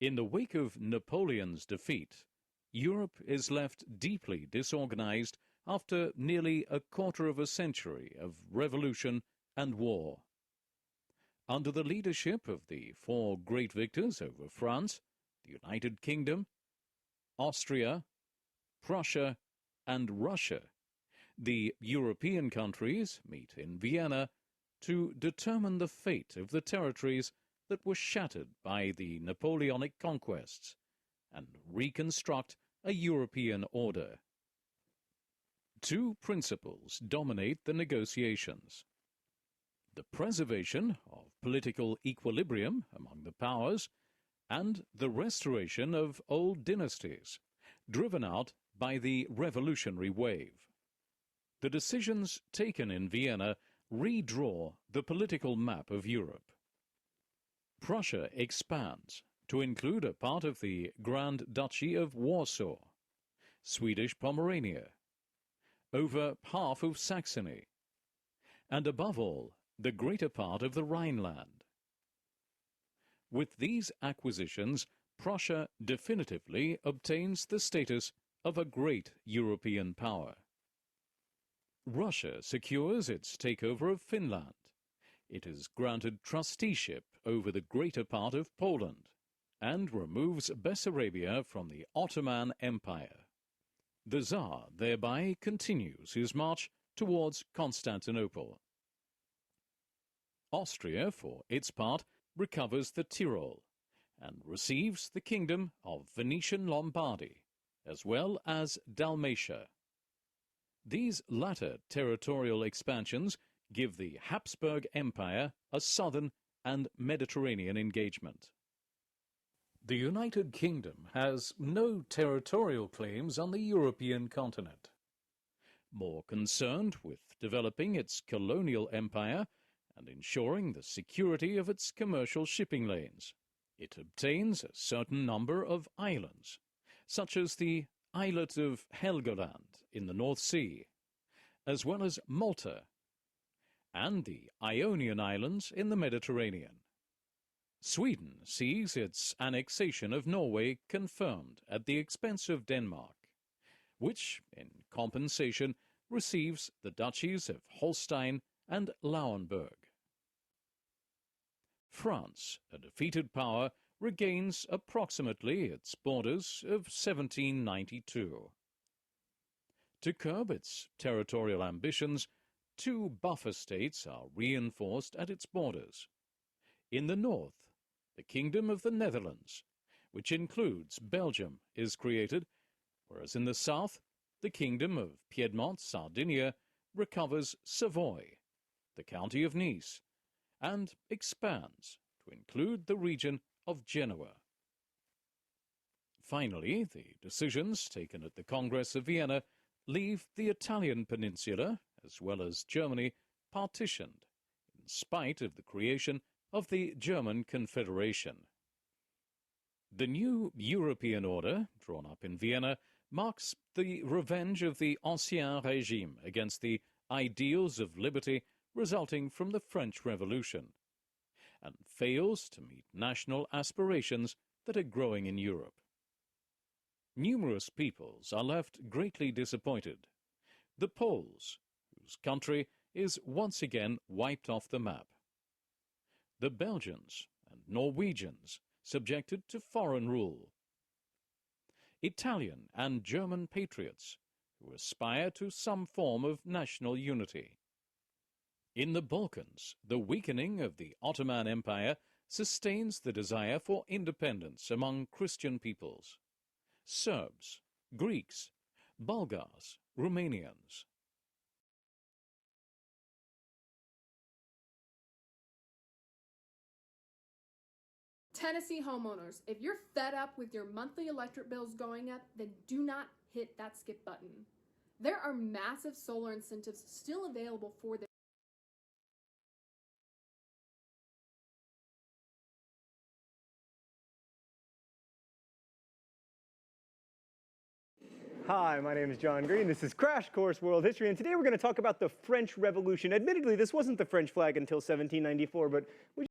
In the wake of Napoleon's defeat, Europe is left deeply disorganized after nearly a quarter of a century of revolution and war. Under the leadership of the four great victors over France, the United Kingdom, Austria, Prussia, and Russia, the European countries meet in Vienna to determine the fate of the territories that were shattered by the Napoleonic conquests and reconstruct a European order. Two principles dominate the negotiations: the preservation of political equilibrium among the powers and the restoration of old dynasties, driven out by the revolutionary wave. The decisions taken in Vienna redraw the political map of Europe. Prussia expands to include a part of the Grand Duchy of Warsaw, Swedish Pomerania, over half of Saxony, and above all, the greater part of the Rhineland. With these acquisitions, Prussia definitively obtains the status of a great European power. Russia secures its takeover of Finland. It is granted trusteeship over the greater part of Poland and removes Bessarabia from the Ottoman Empire. The Tsar thereby continues his march towards Constantinople. Austria, for its part, recovers the Tyrol and receives the kingdom of Venetian Lombardy, as well as Dalmatia. These latter territorial expansions give the Habsburg Empire a southern and Mediterranean engagement. The United Kingdom has no territorial claims on the European continent. More concerned with developing its colonial empire and ensuring the security of its commercial shipping lanes, it obtains a certain number of islands, such as the islet of Helgoland in the North Sea, as well as Malta, and the Ionian Islands in the Mediterranean. Sweden sees its annexation of Norway confirmed at the expense of Denmark, which, in compensation, receives the duchies of Holstein and Lauenburg. France, a defeated power, regains approximately its borders of 1792. To curb its territorial ambitions, two buffer states are reinforced at its borders. In the north, the Kingdom of the Netherlands, which includes Belgium, is created, whereas in the south, the Kingdom of Piedmont-Sardinia recovers Savoy, the county of Nice, and expands to include the region of Genoa. Finally, the decisions taken at the Congress of Vienna leave the Italian peninsula, as well as Germany, partitioned, in spite of the creation of the German Confederation. The new European order, drawn up in Vienna, marks the revenge of the Ancien Régime against the ideals of liberty resulting from the French Revolution, and fails to meet national aspirations that are growing in Europe. Numerous peoples are left greatly disappointed. The Poles, whose country is once again wiped off the map. The Belgians and Norwegians subjected to foreign rule. Italian and German patriots who aspire to some form of national unity. In the Balkans, the weakening of the Ottoman Empire sustains the desire for independence among Christian peoples. Serbs, Greeks, Bulgars, Romanians. Tennessee homeowners, if you're fed up with your monthly electric bills going up, then do not hit that skip button. There are massive solar incentives still available for the Hi, my name is John Green. This is Crash Course World History, and today we're going to talk about the French Revolution. Admittedly, this wasn't the French flag until 1794, but we